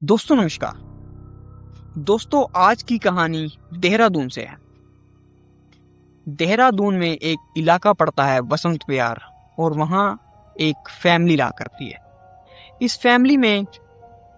दोस्तों नमस्कार। दोस्तों आज की कहानी देहरादून से है। देहरादून में एक इलाका पड़ता है बसंत विहार और वहाँ एक फैमिली रहा करती है। इस फैमिली में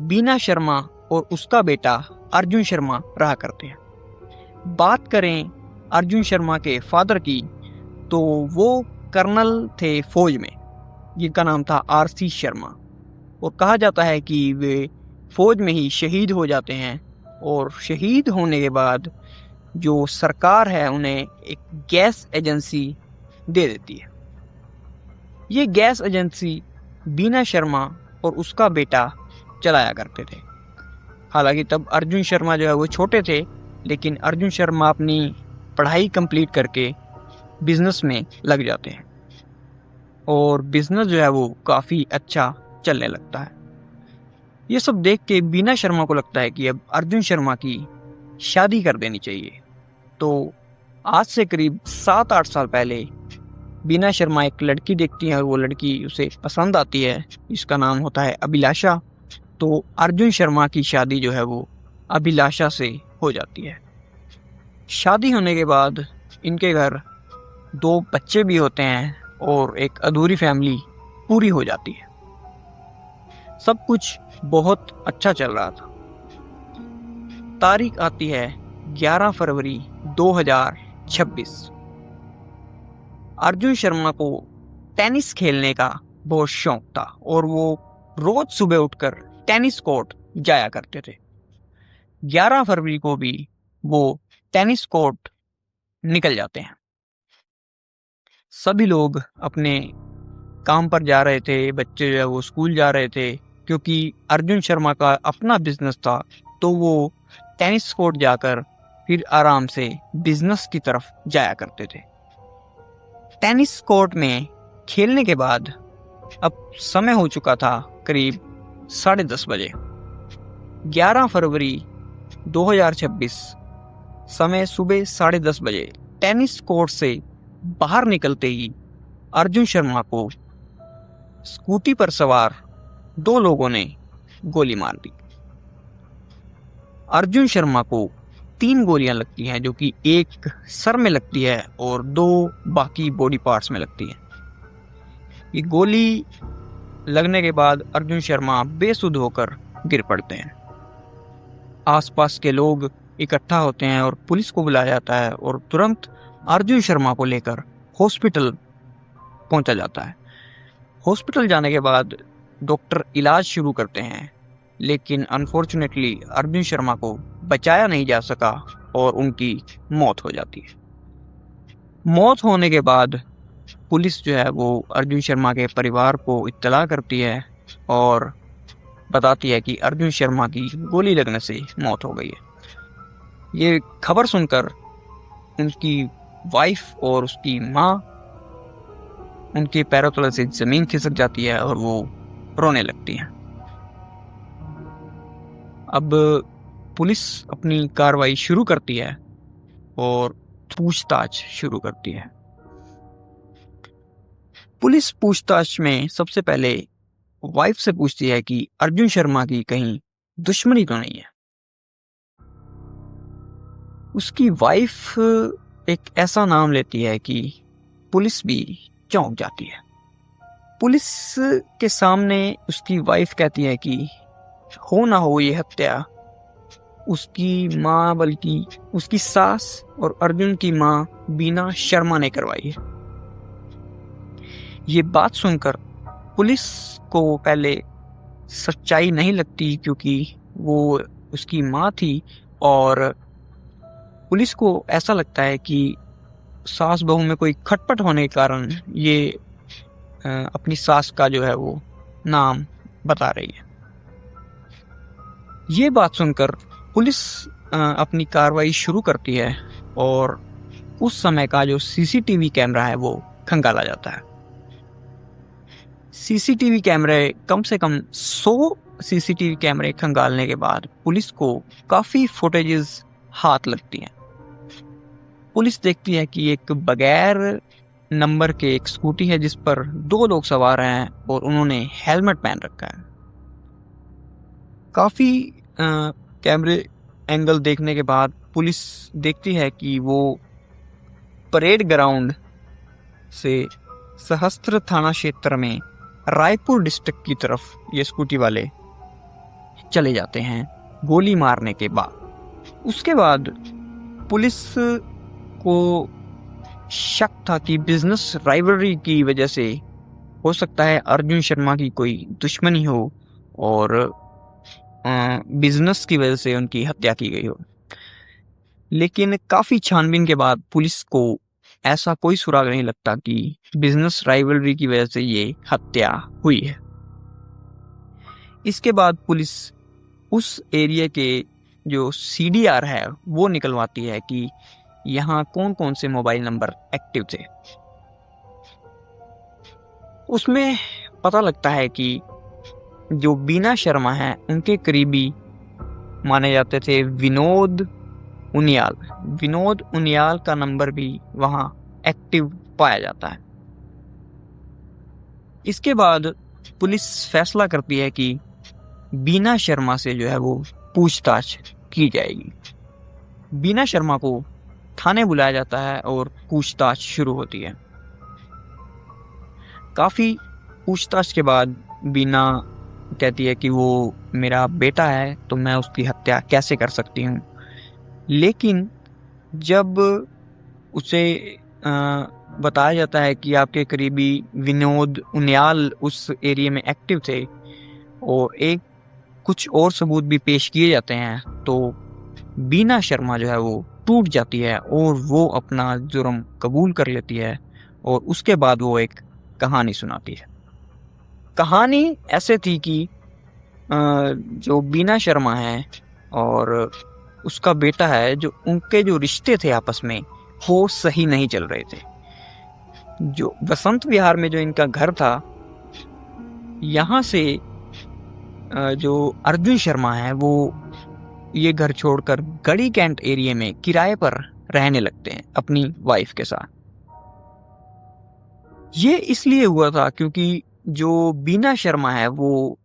बीना शर्मा और उसका बेटा अर्जुन शर्मा रहा करते हैं। बात करें अर्जुन शर्मा के फादर की तो वो कर्नल थे फौज में, जिनका नाम था आरसी शर्मा। और कहा जाता है कि वे फौज में ही शहीद हो जाते हैं और शहीद होने के बाद जो सरकार है उन्हें एक गैस एजेंसी दे देती है। ये गैस एजेंसी बीना शर्मा और उसका बेटा चलाया करते थे। हालांकि तब अर्जुन शर्मा जो है वो छोटे थे, लेकिन अर्जुन शर्मा अपनी पढ़ाई कंप्लीट करके बिजनेस में लग जाते हैं और बिजनेस जो है वो काफ़ी अच्छा चलने लगता है। ये सब देख के बीना शर्मा को लगता है कि अब अर्जुन शर्मा की शादी कर देनी चाहिए। तो आज से करीब 7-8 साल पहले बीना शर्मा एक लड़की देखती है और वो लड़की उसे पसंद आती है, जिसका नाम होता है अभिलाषा। तो अर्जुन शर्मा की शादी जो है वो अभिलाषा से हो जाती है। शादी होने के बाद इनके घर 2 बच्चे भी होते हैं और एक अधूरी फैमिली पूरी हो जाती है। सब कुछ बहुत अच्छा चल रहा था। तारीख आती है 11 फरवरी 2026। अर्जुन शर्मा को टेनिस खेलने का बहुत शौक था और वो रोज सुबह उठकर टेनिस कोर्ट जाया करते थे। 11 फरवरी को भी वो टेनिस कोर्ट निकल जाते हैं। सभी लोग अपने काम पर जा रहे थे, बच्चे जो है वो स्कूल जा रहे थे, क्योंकि अर्जुन शर्मा का अपना बिजनेस था। तो वो टेनिस कोर्ट जाकर फिर आराम से बिजनेस की तरफ जाया करते थे। टेनिस कोर्ट में खेलने के बाद अब समय हो चुका था करीब 10:30 बजे। 11 फरवरी 2026 समय सुबह 10:30 बजे टेनिस कोर्ट से बाहर निकलते ही अर्जुन शर्मा को स्कूटी पर सवार 2 लोगों ने गोली मार दी। अर्जुन शर्मा को 3 गोलियां लगती हैं, जो कि एक सर में लगती है और 2 बाकी बॉडी पार्ट्स में लगती हैं। ये गोली लगने के बाद अर्जुन शर्मा बेसुध होकर गिर पड़ते हैं। आसपास के लोग इकट्ठा होते हैं और पुलिस को बुलाया जाता है और तुरंत अर्जुन शर्मा को लेकर हॉस्पिटल पहुंचा जाता है। हॉस्पिटल जाने के बाद डॉक्टर इलाज शुरू करते हैं, लेकिन अनफॉर्चुनेटली अर्जुन शर्मा को बचाया नहीं जा सका और उनकी मौत हो जाती है। मौत होने के बाद पुलिस जो है वो अर्जुन शर्मा के परिवार को इत्तला करती है और बताती है कि अर्जुन शर्मा की गोली लगने से मौत हो गई है। ये खबर सुनकर उनकी वाइफ और उसकी माँ उनके पैरों तले से जमीन खिसक जाती है और वो रोने लगती हैं। अब पुलिस अपनी कार्रवाई शुरू करती है और पूछताछ शुरू करती है। पुलिस पूछताछ में सबसे पहले वाइफ से पूछती है कि अर्जुन शर्मा की कहीं दुश्मनी तो नहीं है। उसकी वाइफ एक ऐसा नाम लेती है कि पुलिस भी चौंक जाती है। पुलिस के सामने उसकी वाइफ कहती है कि हो ना हो ये हत्या उसकी माँ बल्कि उसकी सास और अर्जुन की माँ बीना शर्मा ने करवाई है। ये बात सुनकर पुलिस को पहले सच्चाई नहीं लगती, क्योंकि वो उसकी माँ थी और पुलिस को ऐसा लगता है कि सास बहू में कोई खटपट होने के कारण ये अपनी सास का जो है वो नाम बता रही है। ये बात सुनकर पुलिस अपनी कार्रवाई शुरू करती है और उस समय का जो सीसीटीवी कैमरा है वो खंगाला जाता है। सीसीटीवी कैमरे कम से कम 100 सीसीटीवी कैमरे खंगालने के बाद पुलिस को काफ़ी फुटेजेस हाथ लगती हैं। पुलिस देखती है कि एक बगैर नंबर के एक स्कूटी है जिस पर 2 लोग सवार हैं और उन्होंने हेलमेट पहन रखा है। काफ़ी कैमरे एंगल देखने के बाद पुलिस देखती है कि वो परेड ग्राउंड से सहस्त्र थाना क्षेत्र में रायपुर डिस्ट्रिक्ट की तरफ ये स्कूटी वाले चले जाते हैं गोली मारने के बाद। उसके बाद पुलिस को शक था कि बिजनेस राइवलरी की वजह से हो सकता है अर्जुन शर्मा की कोई दुश्मनी हो और बिजनेस की वजह से उनकी हत्या की गई हो। लेकिन काफ़ी छानबीन के बाद पुलिस को ऐसा कोई सुराग नहीं लगता कि बिजनेस राइवलरी की वजह से ये हत्या हुई है। इसके बाद पुलिस उस एरिया के जो सीडीआर है वो निकलवाती है कि यहाँ कौन कौन से मोबाइल नंबर एक्टिव थे। उसमें पता लगता है कि जो बीना शर्मा है उनके करीबी माने जाते थे विनोद उनियाल। विनोद उनियाल का नंबर भी वहाँ एक्टिव पाया जाता है। इसके बाद पुलिस फैसला करती है कि बीना शर्मा से जो है वो पूछताछ की जाएगी। बीना शर्मा को थाने बुलाया जाता है और पूछताछ शुरू होती है। काफ़ी पूछताछ के बाद बीना कहती है कि वो मेरा बेटा है तो मैं उसकी हत्या कैसे कर सकती हूँ। लेकिन जब उसे बताया जाता है कि आपके करीबी विनोद उनियाल उस एरिया में एक्टिव थे और कुछ और सबूत भी पेश किए जाते हैं, तो बीना शर्मा जो है वो टूट जाती है और वो अपना जुर्म कबूल कर लेती है और उसके बाद वो एक कहानी सुनाती है। कहानी ऐसे थी कि जो बीना शर्मा है और उसका बेटा है, जो उनके जो रिश्ते थे आपस में वो सही नहीं चल रहे थे। जो बसंत विहार में जो इनका घर था, यहाँ से जो अर्जुन शर्मा है वो ये घर छोड़कर गढ़ी कैंट एरिया में किराए पर रहने लगते हैं अपनी वाइफ के साथ। ये इसलिए हुआ था क्योंकि जो बीना शर्मा है वो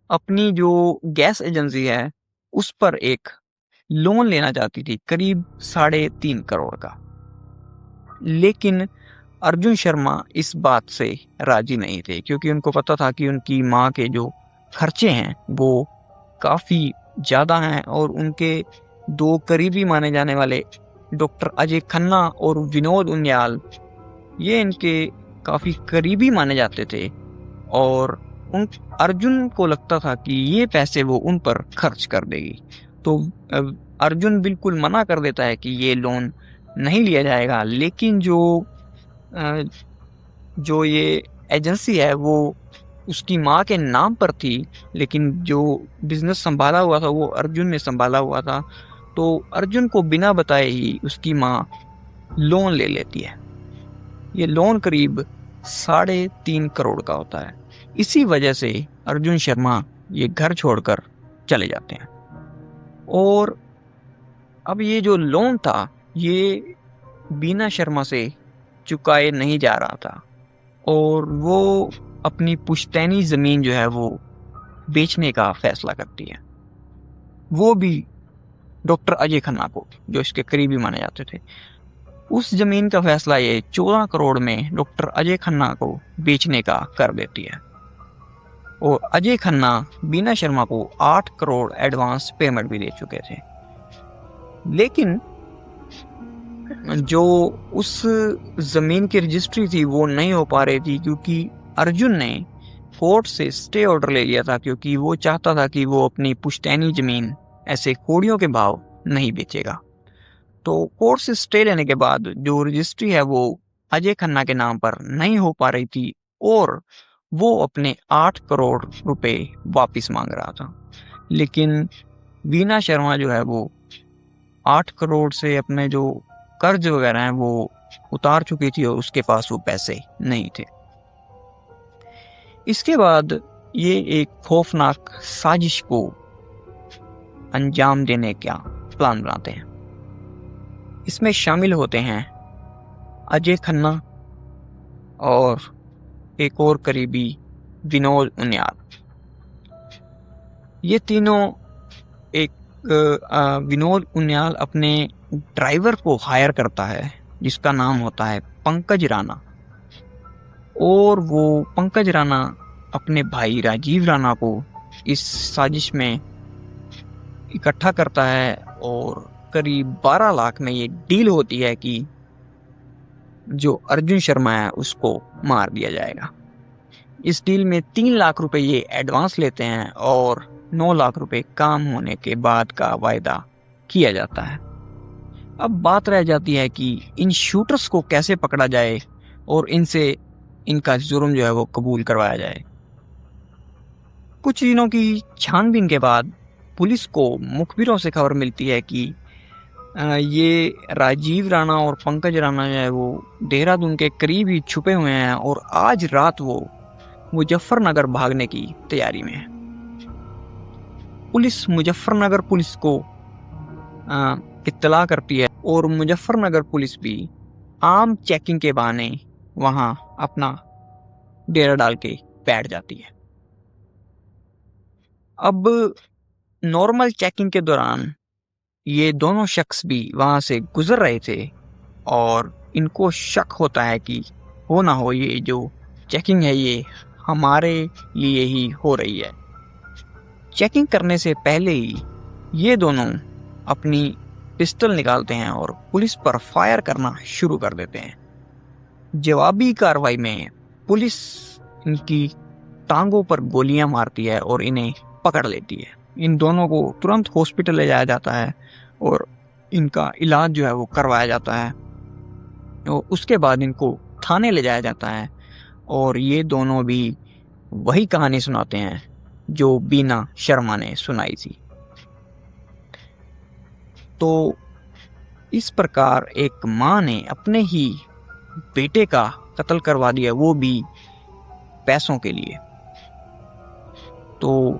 अपनी जो गैस एजेंसी है उस पर एक लोन लेना चाहती थी करीब 3.5 करोड़ का। लेकिन अर्जुन शर्मा इस बात से राजी नहीं थे क्योंकि उनको पता था कि उनकी माँ के जो खर्चे हैं वो काफ़ी ज़्यादा हैं और उनके 2 करीबी माने जाने वाले डॉक्टर अजय खन्ना और विनोद उनियाल ये इनके काफ़ी करीबी माने जाते थे और उन अर्जुन को लगता था कि ये पैसे वो उन पर खर्च कर देगी। तो अर्जुन बिल्कुल मना कर देता है कि ये लोन नहीं लिया जाएगा। लेकिन जो ये एजेंसी है वो उसकी माँ के नाम पर थी, लेकिन जो बिजनेस संभाला हुआ था वो अर्जुन ने संभाला हुआ था। तो अर्जुन को बिना बताए ही उसकी माँ लोन ले लेती है। ये लोन करीब 3.5 करोड़ का होता है। इसी वजह से अर्जुन शर्मा ये घर छोड़कर चले जाते हैं और अब ये जो लोन था ये बीना शर्मा से चुकाए नहीं जा रहा था और वो अपनी पुश्तैनी ज़मीन जो है वो बेचने का फैसला करती है, वो भी डॉक्टर अजय खन्ना को, जो इसके करीबी माने जाते थे। उस ज़मीन का फैसला ये 14 करोड़ में डॉक्टर अजय खन्ना को बेचने का कर देती है और अजय खन्ना बीना शर्मा को 8 करोड़ एडवांस पेमेंट भी दे चुके थे। लेकिन जो उस ज़मीन की रजिस्ट्री थी वो नहीं हो पा रही थी क्योंकि अर्जुन ने कोर्ट से स्टे ऑर्डर ले लिया था, क्योंकि वो चाहता था कि वो अपनी पुश्तैनी ज़मीन ऐसे कोड़ियों के भाव नहीं बेचेगा। तो कोर्ट से स्टे लेने के बाद जो रजिस्ट्री है वो अजय खन्ना के नाम पर नहीं हो पा रही थी और वो अपने 8 करोड़ रुपए वापस मांग रहा था। लेकिन बीना शर्मा जो है वो 8 करोड़ से अपने जो कर्ज वगैरह हैं वो उतार चुकी थी और उसके पास वो पैसे नहीं थे। इसके बाद ये एक खौफनाक साजिश को अंजाम देने का प्लान बनाते हैं। इसमें शामिल होते हैं अजय खन्ना और एक और करीबी विनोद उनियाल। ये तीनों एक विनोद उनियाल अपने ड्राइवर को हायर करता है जिसका नाम होता है पंकज राणा, और वो पंकज राणा अपने भाई राजीव राणा को इस साजिश में इकट्ठा करता है, और करीब 12 लाख में ये डील होती है कि जो अर्जुन शर्मा है उसको मार दिया जाएगा। इस डील में 3 लाख रुपए ये एडवांस लेते हैं और 9 लाख रुपए काम होने के बाद का वायदा किया जाता है। अब बात रह जाती है कि इन शूटर्स को कैसे पकड़ा जाए और इनसे इनका जुर्म जो है वो कबूल करवाया जाए। कुछ दिनों की छानबीन के बाद पुलिस को मुखबिरों से खबर मिलती है कि ये राजीव राणा और पंकज राणा जो है वो देहरादून के करीब ही छुपे हुए हैं और आज रात वो मुजफ्फरनगर भागने की तैयारी में है। पुलिस मुजफ्फरनगर पुलिस को इत्तला करती है और मुजफ्फरनगर पुलिस भी आम चेकिंग के बहाने वहां अपना डेरा डाल के बैठ जाती है। अब नॉर्मल चेकिंग के दौरान ये दोनों शख्स भी वहां से गुजर रहे थे और इनको शक होता है कि हो ना हो ये जो चेकिंग है ये हमारे लिए ही हो रही है। चेकिंग करने से पहले ही ये दोनों अपनी पिस्टल निकालते हैं और पुलिस पर फायर करना शुरू कर देते हैं। जवाबी कार्रवाई में पुलिस इनकी टांगों पर गोलियां मारती है और इन्हें पकड़ लेती है। इन दोनों को तुरंत हॉस्पिटल ले जाया जाता है और इनका इलाज जो है वो करवाया जाता है, और उसके बाद इनको थाने ले जाया जाता है और ये दोनों भी वही कहानी सुनाते हैं जो बीना शर्मा ने सुनाई थी। तो इस प्रकार एक माँ ने अपने ही बेटे का कत्ल करवा दिया, वो भी पैसों के लिए। तो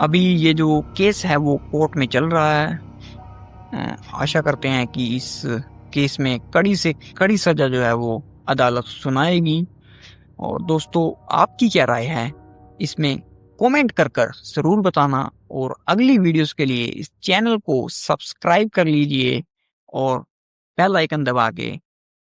अभी ये जो केस है वो कोर्ट में चल रहा है। आशा करते हैं कि इस केस में कड़ी से कड़ी सजा जो है वो अदालत सुनाएगी। और दोस्तों, आपकी क्या राय है इसमें कमेंट कर ज़रूर बताना, और अगली वीडियोस के लिए इस चैनल को सब्सक्राइब कर लीजिए और बेल आइकन दबा के